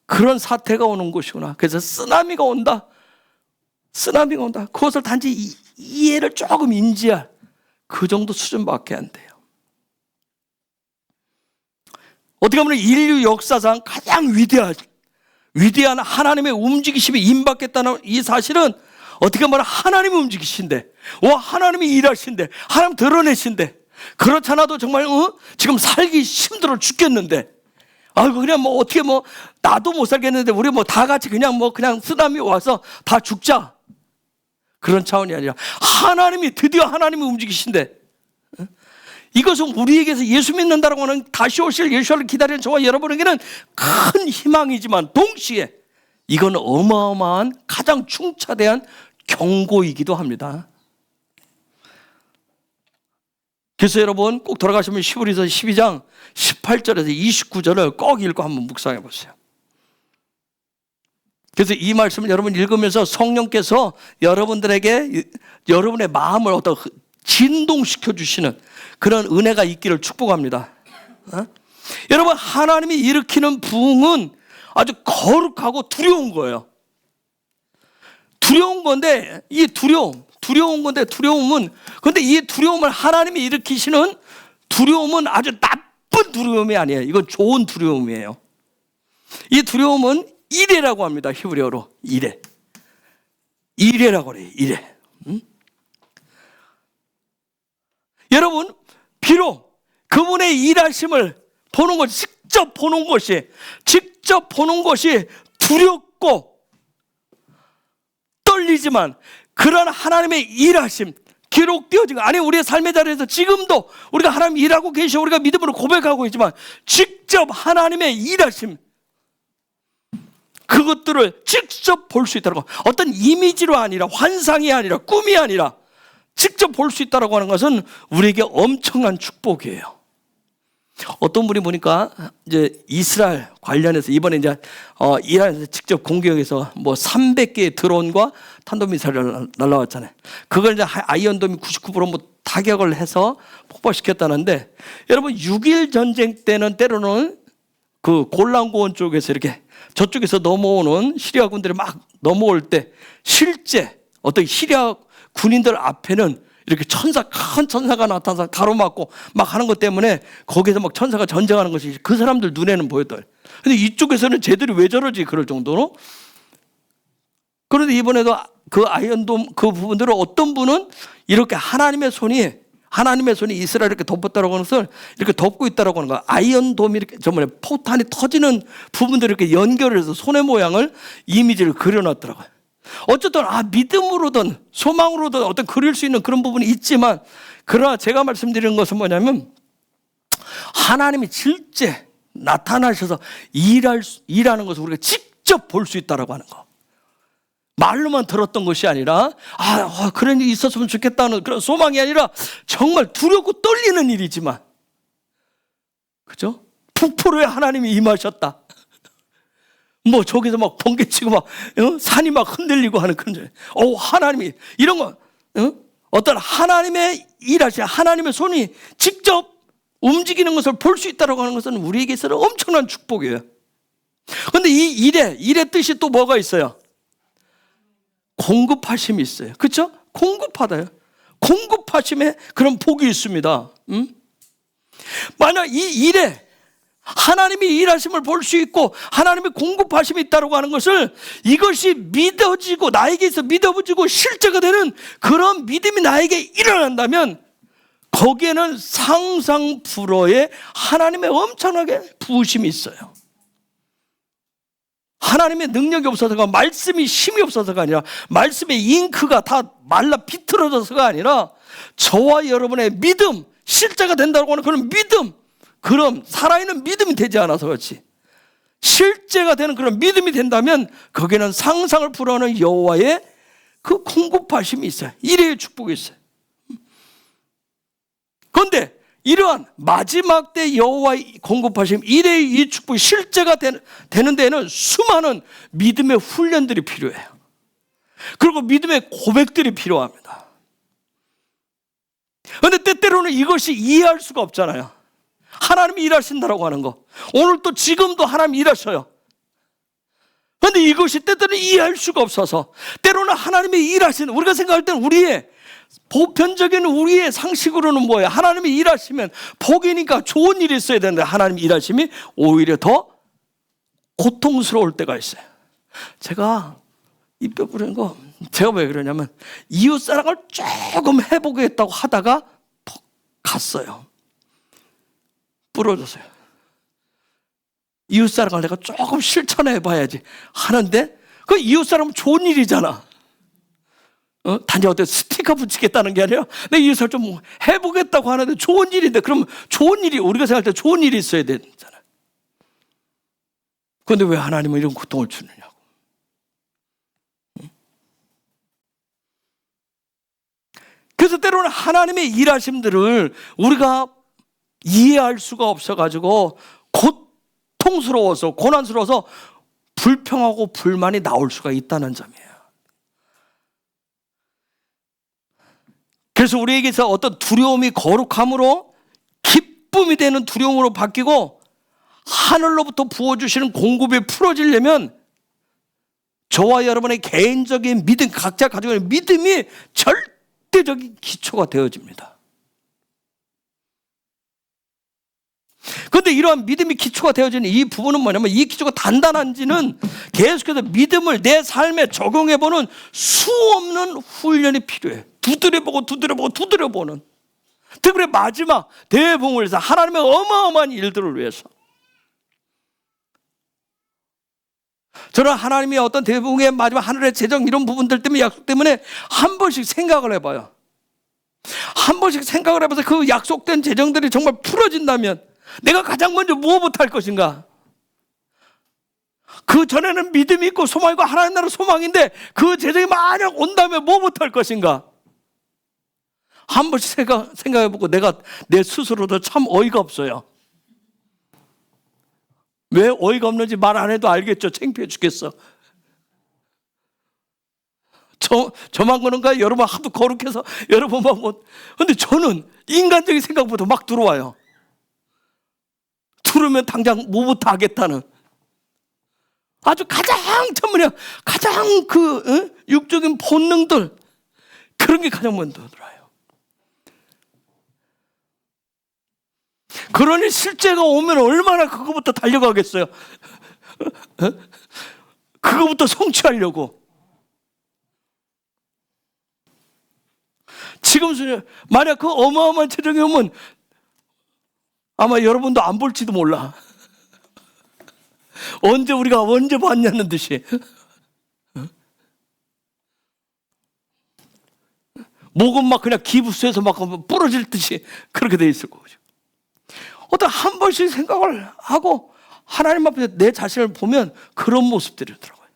그런 사태가 오는 것이구나. 그래서 쓰나미가 온다. 그것을 단지 이해를 조금 인지할 그 정도 수준밖에 안 돼요. 어떻게 보면 인류 역사상 가장 위대한 하나님의 움직이심이 임박했다는 이 사실은 어떻게 말하면 하나님이 움직이신데, 하나님이 일하신데, 하나님 드러내신데, 그렇잖아도 정말 지금 살기 힘들어 죽겠는데, 그냥 어떻게 나도 못 살겠는데 우리 다 같이 그냥 쓰나미 와서 다 죽자, 그런 차원이 아니라 드디어 하나님이 움직이신데, 이것은 우리에게서 예수 믿는다라고 하는 다시 오실 예수를 기다리는 저와 여러분에게는 큰 희망이지만 동시에 이건 어마어마한 가장 충차대한 경고이기도 합니다. 그래서 여러분 꼭 돌아가시면 히브리서 12장 18절에서 29절을 꼭 읽고 한번 묵상해 보세요. 그래서 이 말씀을 여러분 읽으면서 성령께서 여러분들에게 여러분의 마음을 진동시켜 주시는 그런 은혜가 있기를 축복합니다. 여러분, 하나님이 일으키는 부흥은 아주 거룩하고 두려운 거예요. 두려운 건데 그런데 이 두려움을 하나님이 일으키시는 두려움은 아주 나쁜 두려움이 아니에요. 이건 좋은 두려움이에요. 이 두려움은 이레라고 합니다. 히브리어로 이레. 이레라고 그래요. 이레. 여러분, 비록 그분의 일하심을 보는 것, 직접 보는 것이 두렵고 떨리지만, 그런 하나님의 일하심, 기록되어진 거, 아니 우리의 삶의 자리에서 지금도 우리가 하나님 일하고 계시고 우리가 믿음으로 고백하고 있지만, 직접 하나님의 일하심, 그것들을 직접 볼 수 있다는 거. 어떤 이미지로 아니라, 환상이 아니라, 꿈이 아니라 직접 볼 수 있다는 하는 것은 우리에게 엄청난 축복이에요. 어떤 분이 보니까 이제 이스라엘 관련해서 이번에 이제 이란에서 직접 공격해서 뭐 300개의 드론과 탄도미사일을 날라왔잖아요. 그걸 이제 아이언돔이 99% 뭐 타격을 해서 폭발시켰다는데, 여러분 6.1 전쟁 때는 때로는 그 골란고원 쪽에서 이렇게 저쪽에서 넘어오는 시리아 군들이 막 넘어올 때 실제 어떤 시리아 군인들 앞에는 이렇게 큰 천사가 나타나서 가로막고 막 하는 것 때문에 거기서 막 천사가 전쟁하는 것이 그 사람들 눈에는 보였더래. 근데 이쪽에서는 쟤들이 왜 저러지 그럴 정도로. 그런데 이번에도 그 아이언돔 그 부분들을 어떤 분은 이렇게 하나님의 손이 이스라엘 이렇게 덮었다라고 하는 것을 이렇게 덮고 있다라고 하는 거야. 아이언돔이 이렇게 정말 포탄이 터지는 부분들을 이렇게 연결해서 손의 모양을 이미지를 그려놨더라고요. 어쨌든 믿음으로든 소망으로든 어떤 그릴 수 있는 그런 부분이 있지만, 그러나 제가 말씀드리는 것은 뭐냐면, 하나님이 실제 나타나셔서 일하는 것을 우리가 직접 볼 수 있다라고 하는 거. 말로만 들었던 것이 아니라 그런 일이 있었으면 좋겠다는 그런 소망이 아니라 정말 두렵고 떨리는 일이지만, 그죠? 북포로에 하나님이 임하셨다. 뭐 저기서 막 번개치고 막 산이 막 흔들리고 하는 그런 하나님이 이런 거 어떤 하나님의 일하신 하나님의 손이 직접 움직이는 것을 볼 수 있다고 하는 것은 우리에게서는 엄청난 축복이에요. 그런데 이 일의 뜻이 또 뭐가 있어요? 공급하심이 있어요. 그렇죠? 공급하다요. 공급하심에 그런 복이 있습니다. 만약 이 일에 하나님이 일하심을 볼 수 있고 하나님의 공급하심이 있다고 하는 것을, 이것이 믿어지고 나에게서 믿어지고 실제가 되는 그런 믿음이 나에게 일어난다면, 거기에는 상상 불허의 하나님의 엄청나게 부으심이 있어요. 하나님의 능력이 없어서가, 말씀이 힘이 없어서가 아니라, 말씀의 잉크가 다 말라 비틀어져서가 아니라, 저와 여러분의 믿음, 실제가 된다고 하는 그런 믿음, 그럼 살아있는 믿음이 되지 않아서 그렇지, 실제가 되는 그런 믿음이 된다면 거기는 상상을 불허하는 여호와의 그 공급하심이 있어요. 일의 축복이 있어요. 그런데 이러한 마지막 때 여호와의 공급하심, 일의 이 축복이 실제가 되는 데에는 수많은 믿음의 훈련들이 필요해요. 그리고 믿음의 고백들이 필요합니다. 그런데 때때로는 이것이 이해할 수가 없잖아요. 하나님이 일하신다라고 하는 거, 오늘 또 지금도 하나님이 일하셔요. 그런데 이것이 때때로는 이해할 수가 없어서, 때로는 하나님이 일하시는, 우리가 생각할 때는 우리의 보편적인 우리의 상식으로는 뭐예요? 하나님이 일하시면 복이니까 좋은 일이 있어야 되는데, 하나님이 일하심이 오히려 더 고통스러울 때가 있어요. 제가 입뼈 부리는 거, 제가 왜 그러냐면, 이웃사랑을 조금 해보겠다고 하다가 푹 갔어요. 부러졌어요. 이웃사랑을 내가 조금 실천해 봐야지 하는데, 그 이웃사랑은 좋은 일이잖아. 단지 어떤 스티커 붙이겠다는 게 아니라 내 이웃사랑 좀 해보겠다고 하는데 좋은 일인데, 그럼 좋은 일이, 우리가 생각할 때 좋은 일이 있어야 되잖아요. 그런데 왜 하나님은 이런 고통을 주느냐고. 그래서 때로는 하나님의 일하심들을 우리가 이해할 수가 없어가지고 고통스러워서, 고난스러워서 불평하고 불만이 나올 수가 있다는 점이에요. 그래서 우리에게서 어떤 두려움이 거룩함으로 기쁨이 되는 두려움으로 바뀌고, 하늘로부터 부어주시는 공급이 풀어지려면 저와 여러분의 개인적인 믿음, 각자 가지고 있는 믿음이 절대적인 기초가 되어집니다. 그런데 이러한 믿음이 기초가 되어지는 이 부분은 뭐냐면, 이 기초가 단단한지는 계속해서 믿음을 내 삶에 적용해보는 수없는 훈련이 필요해. 두드려보는. 특별히 마지막 대봉을 위해서, 하나님의 어마어마한 일들을 위해서. 저는 하나님이 어떤 대부분의 마지막 하늘의 재정 이런 부분들 때문에, 약속 때문에 한 번씩 생각을 해봐요. 한 번씩 생각을 해봐서 그 약속된 재정들이 정말 풀어진다면 내가 가장 먼저 무엇부터 할 것인가? 그 전에는 믿음이 있고 소망이 있고 하나님 나라 소망인데, 그 재정이 만약 온다면 무엇부터 할 것인가? 한 번씩 생각해보고 내가 내 스스로도 참 어이가 없어요. 왜 어이가 없는지 말 안 해도 알겠죠. 창피해 죽겠어. 저만 그런가? 여러분 하도 거룩해서 여러분 막 뭐. 근데 저는 인간적인 생각부터 막 들어와요. 들으면 당장 뭐부터 하겠다는, 아주 가장 육적인 본능들, 그런 게 가장 먼저 들어와요. 그러니 실제가 오면 얼마나 그거부터 달려가겠어요. 그거부터 성취하려고. 지금 만약 그 어마어마한 재정이 오면 아마 여러분도 안 볼지도 몰라. 우리가 언제 봤냐는 듯이. 목은 막 그냥 기부수에서 막 부러질 듯이 그렇게 돼 있을 거죠. 어떤 한 번씩 생각을 하고 하나님 앞에 내 자신을 보면 그런 모습들이더라고요.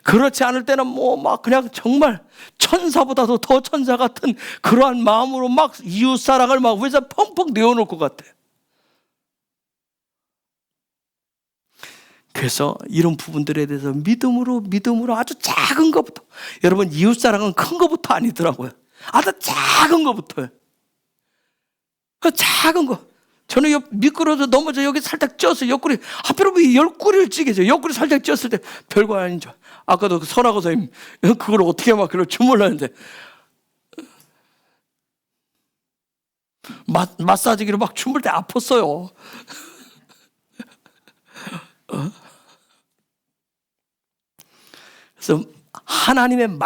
그렇지 않을 때는 뭐 막 그냥 정말 천사보다도 더 천사 같은 그러한 마음으로 막 이웃사랑을 막 위에서 펑펑 내어놓을 것 같아. 그래서 이런 부분들에 대해서 믿음으로 아주 작은 것부터, 여러분 이웃사랑은 큰 것부터 아니더라고요. 아주 작은 것부터요. 그 작은 거. 저는 미끄러져 넘어져 여기 살짝 쪘어. 옆구리, 하필이면 왜 옆구리를 찌개져. 옆구리 살짝 쪘을 때 별거 아니죠. 아까도 그 선하고 선생님 그걸 어떻게 막 그걸 주물렀는데, 마사지기로 막 주물 때 아팠어요. 그래서 하나님의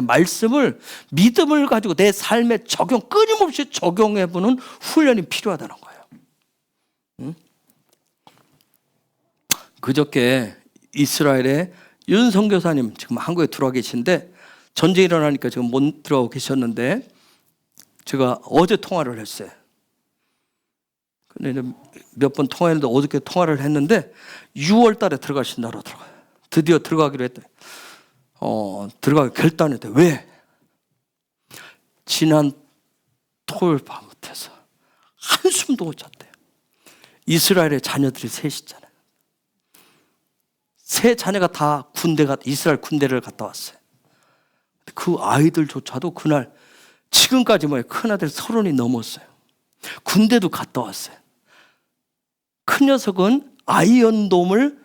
말씀을 믿음을 가지고 내 삶에 끊임없이 적용해보는 훈련이 필요하다는 거예요. 그저께 이스라엘의 윤 선교사님 지금 한국에 들어와 계신데, 전쟁이 일어나니까 지금 못 들어오고 계셨는데, 제가 어제 통화를 했어요. 근데 몇 번 통화했는데 어저께 통화를 했는데 6월 달에 들어가신다고 하더라고요. 드디어 들어가기로 했더니 들어가기 결단했대. 왜? 지난 토요일 밤부터서 한숨도 못 잤대요. 이스라엘의 자녀들이 셋이잖아요. 세 자녀가 다 이스라엘 군대를 갔다 왔어요. 그 아이들조차도 그날 지금까지 큰아들 30이 넘었어요. 군대도 갔다 왔어요. 큰 녀석은 아이언돔을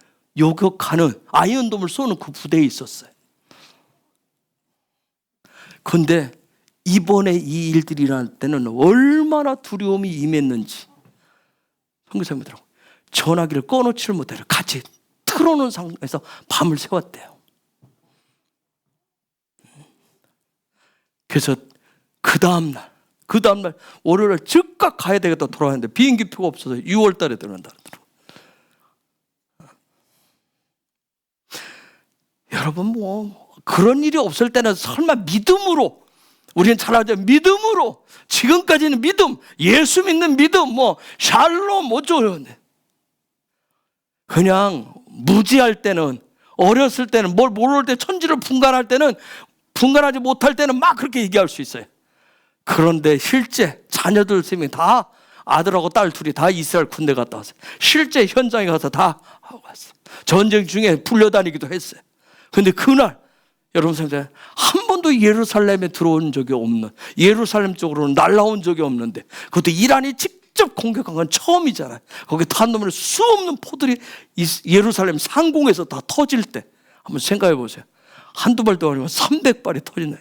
아이언돔을 쏘는 그 부대에 있었어요. 그런데 이번에 이 일들이 일어날 때는 얼마나 두려움이 임했는지 선교사님들하고 전화기를 꺼놓지를 못해요. 같이 틀어놓은 상황에서 밤을 새웠대요. 그래서 그 다음날 월요일에 즉각 가야 되겠다 돌아왔는데 비행기표가 없어서 6월 달에 들어간다 그러더라고요. 여러분 그런 일이 없을 때는 설마 믿음으로, 우리는 잘 알죠. 믿음으로, 지금까지는 믿음, 예수 믿는 믿음, 샬롬 어쩌는데, 그냥 무지할 때는, 어렸을 때는, 뭘 모를 때, 천지를 분간할 때는, 분간하지 못할 때는 막 그렇게 얘기할 수 있어요. 그런데 실제 자녀들 3명이 다, 아들하고 딸 둘이 다 이스라엘 군대 갔다 왔어요. 실제 현장에 가서 다 하고 왔어요. 전쟁 중에 불려다니기도 했어요. 근데 그날 여러분 생각해, 한 번도 예루살렘에 들어온 적이 없는, 예루살렘 쪽으로는 날라온 적이 없는데, 그것도 이란이 직접 공격한 건 처음이잖아요. 거기 탄도밀 수없는 포들이 예루살렘 상공에서 다 터질 때 한번 생각해 보세요. 한두 발도 아니고 300발이 터지네.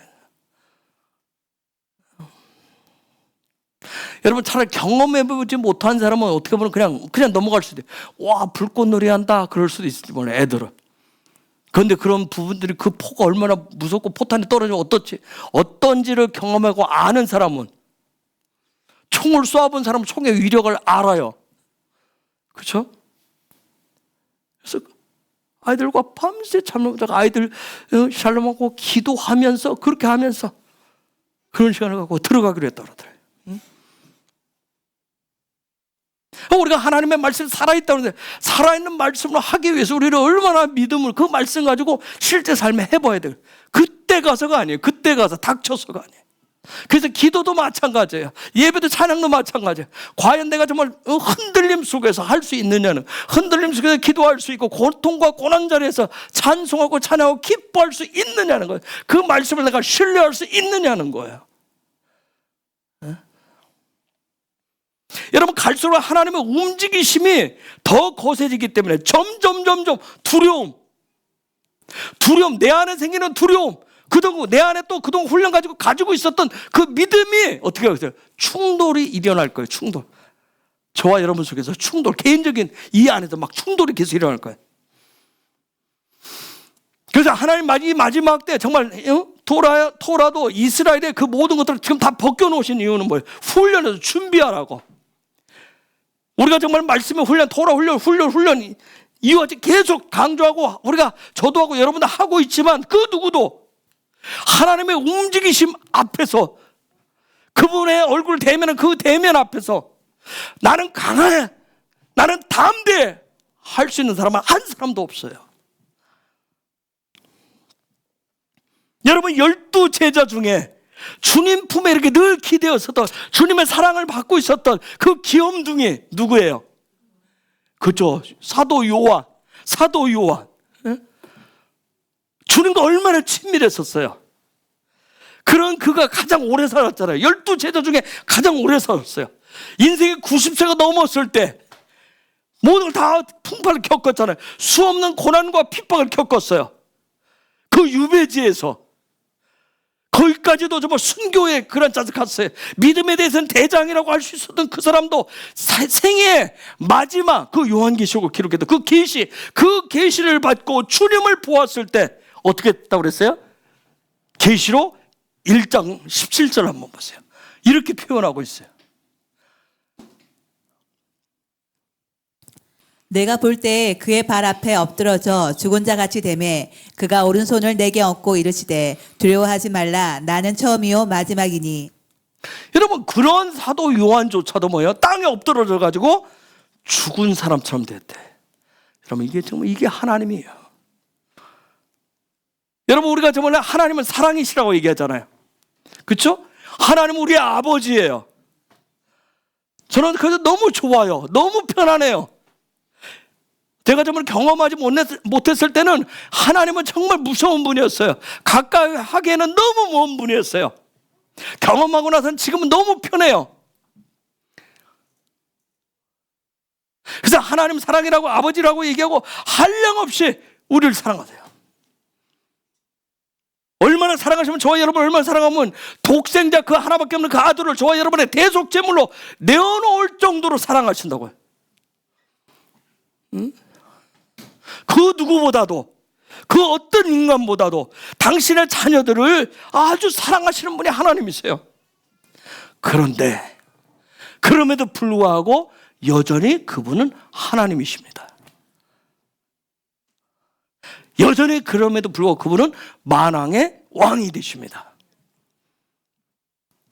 여러분 차라리 경험해보지 못한 사람은 어떻게 보면 그냥 넘어갈 수도 있어요. 와, 불꽃놀이 한다 그럴 수도 있을지 몰라요, 애들은. 그런데 그런 부분들이 그 포가 얼마나 무섭고 포탄이 떨어지면 어떤지를 경험하고 아는 사람은, 총을 쏘아본 사람은 총의 위력을 알아요. 그렇죠? 그래서 아이들과 밤새 잠을 자고 아이들 샬롬하고 기도하면서 그렇게 하면서 그런 시간을 갖고 들어가기로 했다 그러더래요. 우리가 하나님의 말씀이 살아있다고 하는데 살아있는 말씀을 하기 위해서 우리는 얼마나 믿음을 그 말씀 가지고 실제 삶에 해봐야 돼요. 그때 가서가 아니에요. 그때 가서 닥쳐서가 아니에요. 그래서 기도도 마찬가지예요. 예배도 찬양도 마찬가지예요. 과연 내가 정말 흔들림 속에서 할 수 있느냐는, 흔들림 속에서 기도할 수 있고 고통과 고난 자리에서 찬송하고 찬양하고 기뻐할 수 있느냐는 거예요. 그 말씀을 내가 신뢰할 수 있느냐는 거예요. 여러분, 갈수록 하나님의 움직이심이 더 거세지기 때문에 점점 두려움, 내 안에 생기는 두려움, 그동안 내 안에 또 그동안 훈련 가지고 있었던 그 믿음이 어떻게 하겠어요? 충돌이 일어날 거예요. 충돌. 저와 여러분 속에서 충돌, 개인적인 이 안에서 막 충돌이 계속 일어날 거예요. 그래서 하나님 마지막 때 정말 토라도 이스라엘의 그 모든 것들을 지금 다 벗겨놓으신 이유는 뭐예요? 훈련해서 준비하라고. 우리가 정말 말씀의 훈련, 토라 훈련 이와 계속 강조하고 우리가 저도 하고 여러분도 하고 있지만 그 누구도 하나님의 움직이심 앞에서, 그분의 얼굴 대면은 그 대면 앞에서 나는 강해, 나는 담대해 할 수 있는 사람은 한 사람도 없어요. 여러분, 12 제자 중에 주님 품에 이렇게 늘 기대어 있었던, 주님의 사랑을 받고 있었던 그 귀염둥이 누구예요? 그죠? 사도 요한. 주님과 얼마나 친밀했었어요. 그런 그가 가장 오래 살았잖아요. 12 제자 중에 가장 오래 살았어요. 인생이 90세가 넘었을 때 모든 걸 다 풍파를 겪었잖아요. 수없는 고난과 핍박을 겪었어요. 그 유배지에서 거기까지도 정말 순교의 그런 자세 갔어요. 믿음에 대해서는 대장이라고 할 수 있었던 그 사람도 생애의 마지막 그 요한계시록을 기록했던 그 계시를 받고 주님을 보았을 때 어떻게 했다고 그랬어요? 계시록 1장 17절 한번 보세요. 이렇게 표현하고 있어요. 내가 볼 때 그의 발 앞에 엎드러져 죽은 자 같이 되매 그가 오른손을 내게 얹고 이르시되 두려워하지 말라, 나는 처음이요 마지막이니. 여러분, 그런 사도 요한조차도 뭐예요? 땅에 엎드러져 가지고 죽은 사람처럼 됐대. 여러분, 이게 정말 이게 하나님이에요. 여러분, 우리가 정말 하나님은 사랑이시라고 얘기하잖아요. 그렇죠? 하나님은 우리의 아버지예요. 저는 그래서 너무 좋아요. 너무 편안해요. 제가 정말 경험하지 못했을 때는 하나님은 정말 무서운 분이었어요. 가까이 하기에는 너무 먼 분이었어요. 경험하고 나서는 지금은 너무 편해요. 그래서 하나님 사랑이라고, 아버지라고 얘기하고 한량없이 우리를 사랑하세요. 얼마나 사랑하시면, 저와 여러분 얼마나 사랑하면 독생자 그 하나밖에 없는 그 아들을 저와 여러분의 대속제물로 내어놓을 정도로 사랑하신다고요. 응? 그 누구보다도, 그 어떤 인간보다도 당신의 자녀들을 아주 사랑하시는 분이 하나님이세요. 그런데 그럼에도 불구하고 여전히 그분은 하나님이십니다. 여전히 그럼에도 불구하고 그분은 만왕의 왕이 되십니다.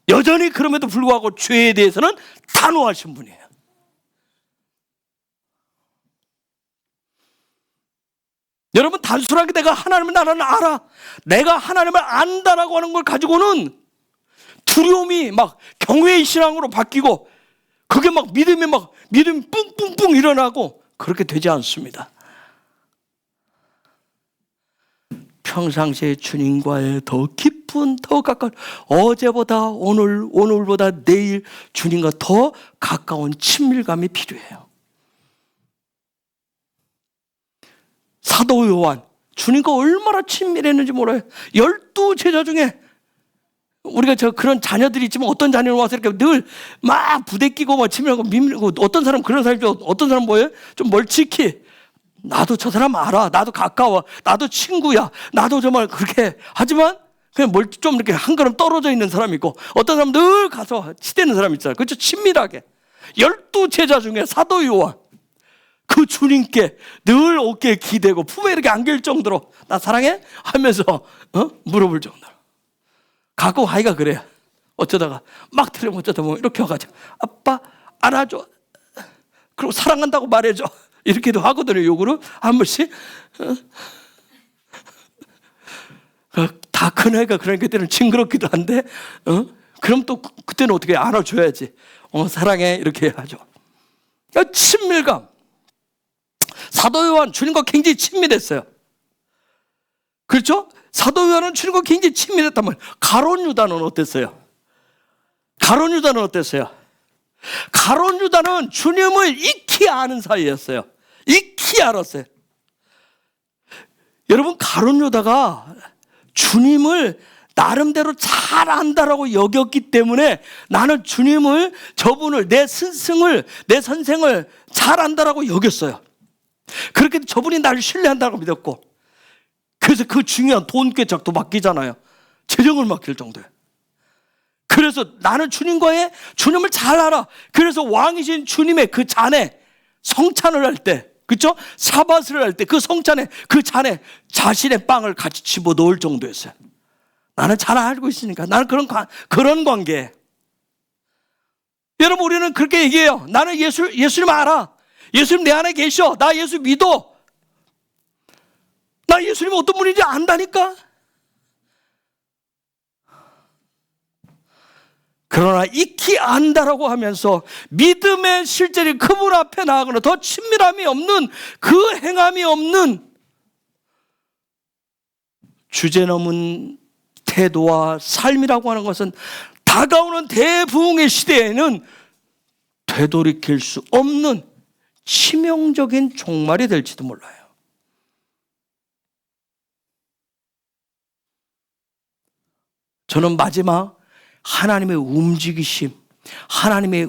여전히 그럼에도 불구하고 죄에 대해서는 단호하신 분이에요. 여러분, 단순하게 내가 하나님의 나라를 알아, 내가 하나님을 안다라고 하는 걸 가지고는 두려움이 막 경외의 신앙으로 바뀌고 그게 막 믿음이 뿡뿡뿡 일어나고 그렇게 되지 않습니다. 평상시에 주님과의 더 깊은, 더 가까운, 어제보다 오늘보다 내일 주님과 더 가까운 친밀감이 필요해요. 사도 요한, 주님과 얼마나 친밀했는지 몰라요. 12 제자 중에 우리가 그런 자녀들이 있지만 어떤 자녀는 와서 이렇게 늘 막 부대끼고 막 치밀하고 밀고, 어떤 사람 그런 사람이죠. 어떤 사람 뭐예요? 좀 멀찍히, 나도 저 사람 알아, 나도 가까워, 나도 친구야, 나도 정말 그렇게 하지만 그냥 좀 이렇게 한 걸음 떨어져 있는 사람이 있고, 어떤 사람 늘 가서 치대는 사람이 있잖아요. 그렇죠? 친밀하게 12제자 중에 사도 요한, 그 주님께 늘 어깨에 기대고 품에 이렇게 안길 정도로 나 사랑해? 하면서 물어볼 정도로. 가끔 아이가 그래요. 어쩌다가 막 들으면 어쩌다 보면 이렇게 와가지고 아빠 안아줘, 그리고 사랑한다고 말해줘, 이렇게도 하거든요. 요구를 한 번씩. 다 큰 애가 그러니까 그때는 징그럽기도 한데, 그럼 또 그때는 어떻게 안아줘야지. 사랑해, 이렇게 하죠. 친밀감. 사도 요한 주님과 굉장히 친밀했어요. 그렇죠? 사도 요한은 주님과 굉장히 친밀했다면, 가룟 유다는 어땠어요? 가룟 유다는 어땠어요? 가룟 유다는 주님을 익히 아는 사이였어요. 익히 알았어요. 여러분, 가룟 유다가 주님을 나름대로 잘 안다라고 여겼기 때문에, 나는 주님을, 저분을, 내 스승을, 내 선생을 잘 안다라고 여겼어요. 그렇게 저분이 나를 신뢰한다고 믿었고, 그래서 그 중요한 돈꾀짝도 맡기잖아요. 재정을 맡길 정도예요. 그래서 나는 주님을 잘 알아. 그래서 왕이신 주님의 그 잔에 성찬을 할 때, 그렇죠? 사바스를 할 때 그 성찬에, 그 잔에 자신의 빵을 같이 집어넣을 정도였어요. 나는 잘 알고 있으니까. 나는 그런 관계. 여러분, 우리는 그렇게 얘기해요. 나는 예수님 알아. 예수님 내 안에 계셔. 나 예수 믿어. 나 예수님 어떤 분인지 안다니까. 그러나 익히 안다라고 하면서 믿음의 실제로 그분 앞에 나아가는 더 친밀함이 없는, 그 행함이 없는 주제넘은 태도와 삶이라고 하는 것은 다가오는 대부흥의 시대에는 되돌이킬 수 없는 치명적인 종말이 될지도 몰라요. 저는 마지막 하나님의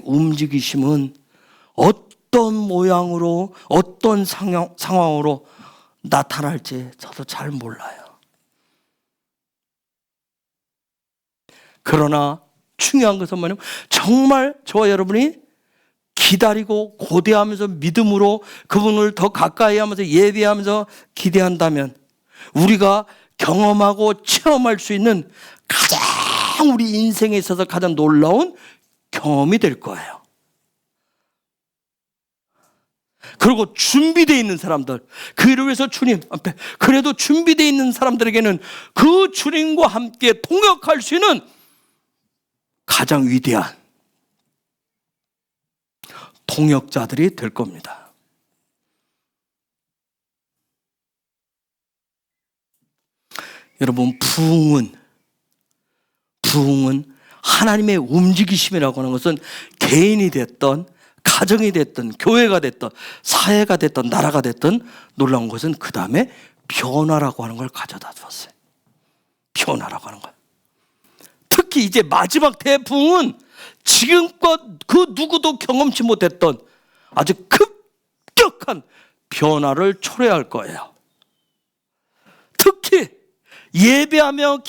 움직이심은 어떤 모양으로, 어떤 상황으로 나타날지 저도 잘 몰라요. 그러나 중요한 것은 뭐냐면, 정말 저와 여러분이 기다리고 고대하면서 믿음으로 그분을 더 가까이 하면서 예배하면서 기대한다면, 우리가 경험하고 체험할 수 있는 가장 우리 인생에 있어서 가장 놀라운 경험이 될 거예요. 그리고 준비되어 있는 사람들, 그 일을 위해서 주님 앞에 그래도 준비되어 있는 사람들에게는 그 주님과 함께 동역할 수 있는 가장 위대한 동역자들이 될 겁니다. 여러분, 부흥은 하나님의 움직이심이라고 하는 것은 개인이 됐던, 가정이 됐든, 교회가 됐든, 사회가 됐든, 나라가 됐든, 놀라운 것은 그 다음에 변화라고 하는 걸 가져다 줬어요. 변화라고 하는 걸. 특히 이제 마지막 대부흥은 지금껏 그 누구도 경험치 못했던 아주 급격한 변화를 초래할 거예요. 특히 예배하며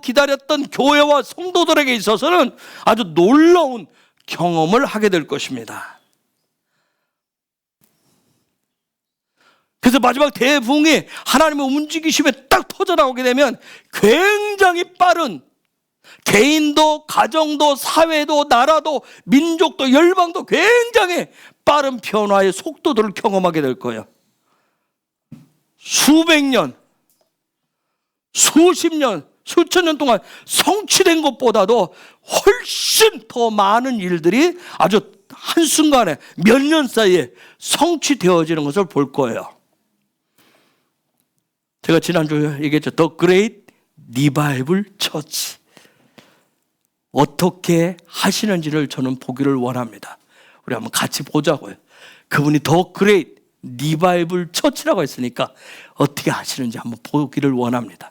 기다렸던 교회와 성도들에게 있어서는 아주 놀라운 경험을 하게 될 것입니다. 그래서 마지막 대부흥이 하나님의 움직이심에 딱 터져나오게 되면 굉장히 빠른, 개인도 가정도 사회도 나라도 민족도 열방도 굉장히 빠른 변화의 속도들을 경험하게 될 거예요. 수백 년, 수십 년, 수천 년 동안 성취된 것보다도 훨씬 더 많은 일들이 아주 한순간에 몇 년 사이에 성취되어지는 것을 볼 거예요. 제가 지난주에 얘기했죠. The Great Revival Church. 어떻게 하시는지를 저는 보기를 원합니다. 우리 한번 같이 보자고요. 그분이 The Great Revival Church라고 했으니까 어떻게 하시는지 한번 보기를 원합니다.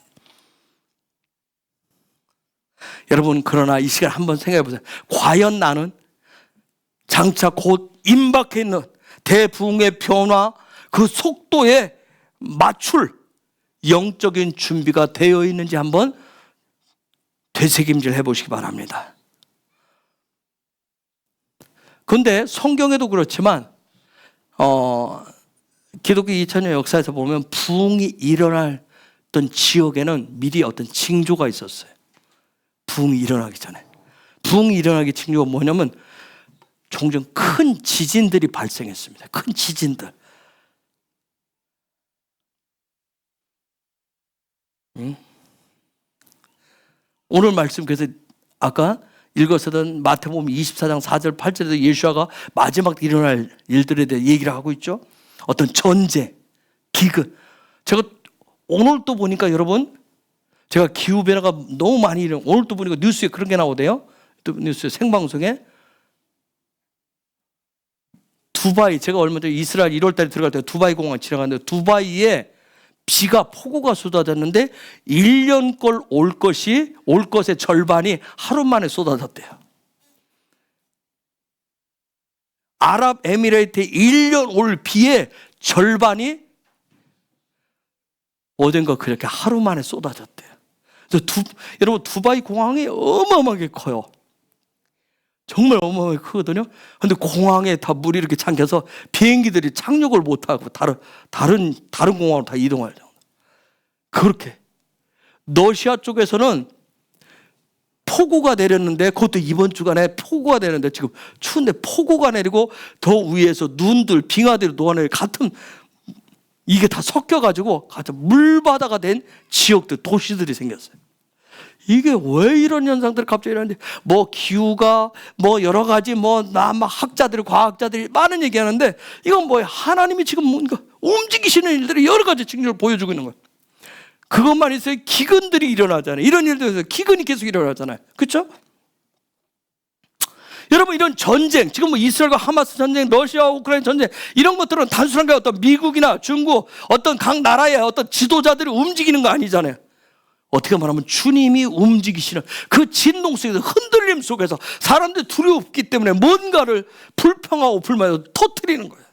여러분, 그러나 이 시간 한번 생각해 보세요. 과연 나는 장차 곧 임박해 있는 대부흥의 변화, 그 속도에 맞출 영적인 준비가 되어 있는지 한번 되새김질 해보시기 바랍니다. 그런데 성경에도 그렇지만 기독교 2000년 역사에서 보면 부흥이 일어날 어떤 지역에는 미리 어떤 징조가 있었어요. 부흥이 일어나기 전에. 부흥이 일어나기 징조가 뭐냐면 종종 큰 지진들이 발생했습니다. 큰 지진들. 오늘 말씀, 그래서 아까 읽었었던 마태복음 24장 4절 8절에서 예수아가 마지막 일어날 일들에 대해 얘기를 하고 있죠. 어떤 전쟁, 기근. 제가 오늘 또 보니까 여러분, 제가 기후변화가 너무 많이 일어나요. 오늘 또 보니까 뉴스에 그런 게 나오대요. 또 뉴스 생방송에. 두바이, 제가 얼마 전에 이스라엘 1월 달에 들어갈 때 두바이 공항 지나갔는데 두바이에 비가 폭우가 쏟아졌는데 1년 걸 올 것의 절반이 하루 만에 쏟아졌대요. 아랍에미레이트의 1년 올 비의 절반이 어딘가 그렇게 하루 만에 쏟아졌대요. 그래서 여러분, 두바이 공항이 어마어마하게 커요. 정말 어마어마하게 크거든요. 근데 공항에 다 물이 이렇게 잠겨서 비행기들이 착륙을 못하고 다른 공항으로 다 이동할 정도. 그렇게. 러시아 쪽에서는 폭우가 내렸는데, 그것도 이번 주간에 폭우가 내렸는데, 지금 추운데 폭우가 내리고 더 위에서 눈들, 빙하들이 녹아내리고 같은, 이게 다 섞여가지고 같은 물바다가 된 지역들, 도시들이 생겼어요. 이게 왜 이런 현상들이 갑자기 일어나는지, 뭐 기후가 뭐 여러 가지 학자들이, 과학자들이 많은 얘기하는데, 이건 뭐예요? 하나님이 지금 뭔가 움직이시는 일들이 여러 가지 징조를 보여주고 있는 거예요. 그것만 있어요. 기근들이 일어나잖아요. 이런 일들에서 기근이 계속 일어나잖아요. 그렇죠? 여러분, 이런 전쟁, 지금 뭐 이스라엘과 하마스 전쟁, 러시아와 우크라이나 전쟁, 이런 것들은 단순한 게 어떤 미국이나 중국, 어떤 각 나라의 어떤 지도자들이 움직이는 거 아니잖아요. 어떻게 말하면 주님이 움직이시는 그 진동 속에서, 흔들림 속에서 사람들이 두려웠기 때문에 뭔가를 불평하고 불만하고 터뜨리는 거예요.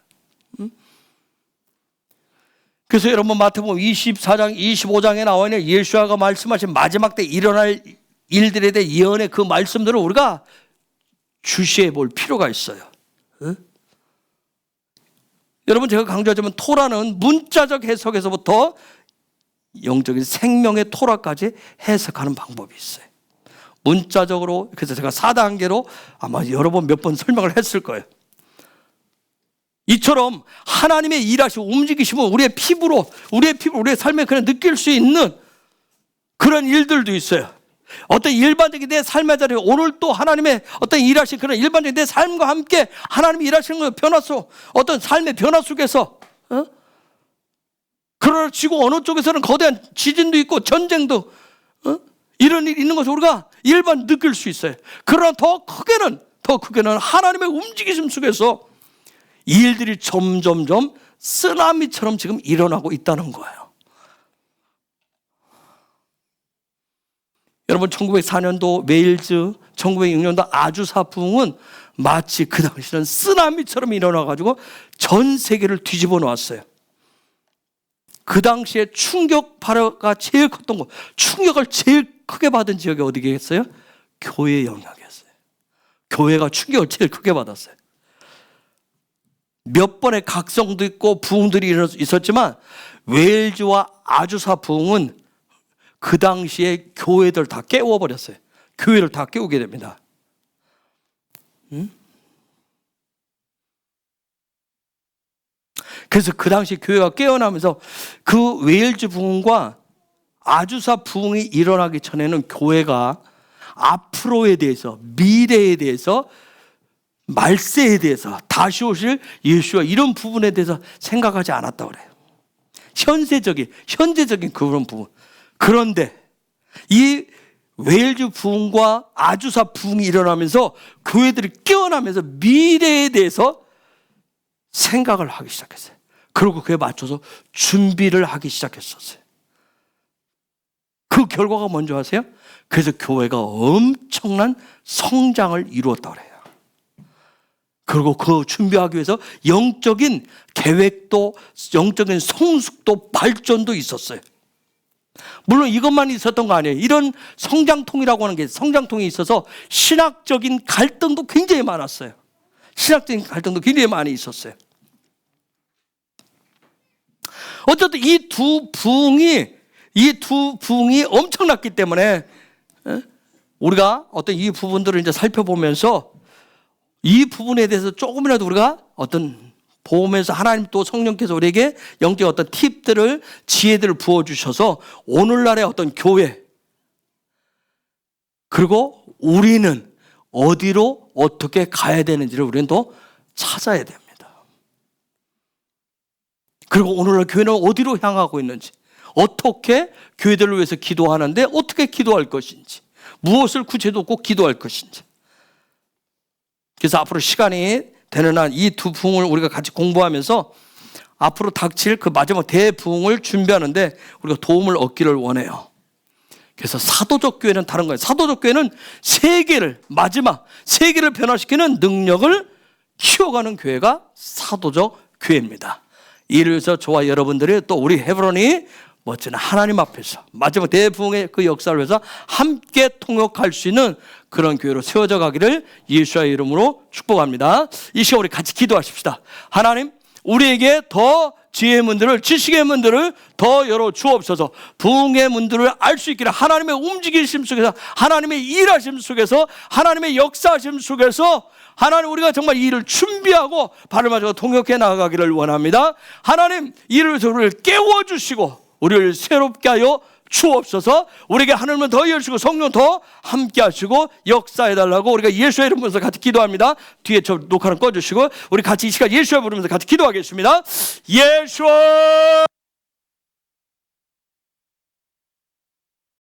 그래서 여러분, 마태복음 24장, 25장에 나와 있는 예수아가 말씀하신 마지막 때 일어날 일들에 대해 예언의 그 말씀들을 우리가 주시해 볼 필요가 있어요. 여러분, 제가 강조하자면 토라는 문자적 해석에서부터 영적인 생명의 토라까지 해석하는 방법이 있어요. 문자적으로, 그래서 제가 4단계로 아마 여러 번 몇 번 설명을 했을 거예요. 이처럼 하나님의 일하시고 움직이시면 우리의 피부로, 우리의 삶에 그냥 느낄 수 있는 그런 일들도 있어요. 어떤 일반적인 내 삶의 자리에 오늘 또 하나님의 어떤 일하신 그런 일반적인 내 삶과 함께 하나님이 일하시는 그 변화 속, 어떤 삶의 변화 속에서, 그러나 지구 어느 쪽에서는 거대한 지진도 있고 전쟁도, 이런 일이 있는 것을 우리가 일반 느낄 수 있어요. 그러나 더 크게는 하나님의 움직이심 속에서 이 일들이 점점점 쓰나미처럼 지금 일어나고 있다는 거예요. 여러분, 1904년도 웨일즈, 1906년도 아주사 부흥은 마치 그 당시는 쓰나미처럼 일어나가지고 전 세계를 뒤집어 놓았어요. 그 당시에 충격파가 제일 컸던 곳, 충격을 제일 크게 받은 지역이 어디겠어요? 교회 영역이었어요. 교회가 충격을 제일 크게 받았어요. 몇 번의 각성도 있고 부흥들이 있었지만 웨일즈와 아주사 부흥은 그 당시에 교회들 다 깨워버렸어요. 교회를 다 깨우게 됩니다. 그래서 그 당시 교회가 깨어나면서 그 웨일즈 부흥과 아주사 부흥이 일어나기 전에는 교회가 앞으로에 대해서, 미래에 대해서, 말세에 대해서, 다시 오실 예수와 이런 부분에 대해서 생각하지 않았다고 그래요. 현재적인 그런 부분. 그런데 이 웨일즈 부흥과 아주사 부흥이 일어나면서 교회들이 깨어나면서 미래에 대해서 생각을 하기 시작했어요. 그리고 그에 맞춰서 준비를 하기 시작했었어요. 그 그 결과가 뭔지 아세요? 그래서 교회가 엄청난 성장을 이루었다고 그래요. 그리고 그 준비하기 위해서 영적인 계획도, 영적인 성숙도, 발전도 있었어요. 물론 이것만 있었던 거 아니에요. 이런 성장통이라고 하는 게, 성장통이 있어서 신학적인 갈등도 굉장히 많았어요. 신학적인 갈등도 굉장히 많이 있었어요. 어쨌든 이 두 부흥이 엄청났기 때문에 우리가 어떤 이 부분들을 이제 살펴보면서 이 부분에 대해서 조금이라도 우리가 어떤 보면서 하나님 또 성령께서 우리에게 영적 어떤 팁들을, 지혜들을 부어주셔서 오늘날의 어떤 교회, 그리고 우리는 어디로 어떻게 가야 되는지를 우리는 또 찾아야 됩니다. 그리고 오늘날 교회는 어디로 향하고 있는지, 어떻게 교회들을 위해서 기도하는데 어떻게 기도할 것인지, 무엇을 구체적으로 꼭 기도할 것인지. 그래서 앞으로 시간이 되는 한 이 두 부흥을 우리가 같이 공부하면서 앞으로 닥칠 그 마지막 대부흥을 준비하는데 우리가 도움을 얻기를 원해요. 그래서 사도적 교회는 다른 거예요. 사도적 교회는 마지막 세계를 변화시키는 능력을 키워가는 교회가 사도적 교회입니다. 이를 위해서 저와 여러분들이 또 우리 헤브론이 멋진 하나님 앞에서 마지막 대부흥의 그 역사를 위해서 함께 통역할 수 있는 그런 교회로 세워져 가기를 예수의 이름으로 축복합니다. 이 시간 우리 같이 기도하십시다. 하나님, 우리에게 더 지혜의 문들을, 지식의 문들을 더 열어 주옵소서. 부흥의 문들을 알 수 있기를, 하나님의 움직이심 속에서, 하나님의 일하심 속에서, 하나님의 역사하심 속에서 하나님, 우리가 정말 이 일을 준비하고 발을 맞추고 통역해 나가기를 원합니다. 하나님, 이를 위해서 우리를 깨워주시고 우리를 새롭게 하여 주옵소서. 우리에게 하늘문 더 열시고 성령 더 함께 하시고 역사해달라고 우리가 예수의 이름 부르면서 같이 기도합니다. 뒤에 저 녹화는 꺼주시고 우리 같이 이 시간 예수의 부르면서 같이 기도하겠습니다. 예수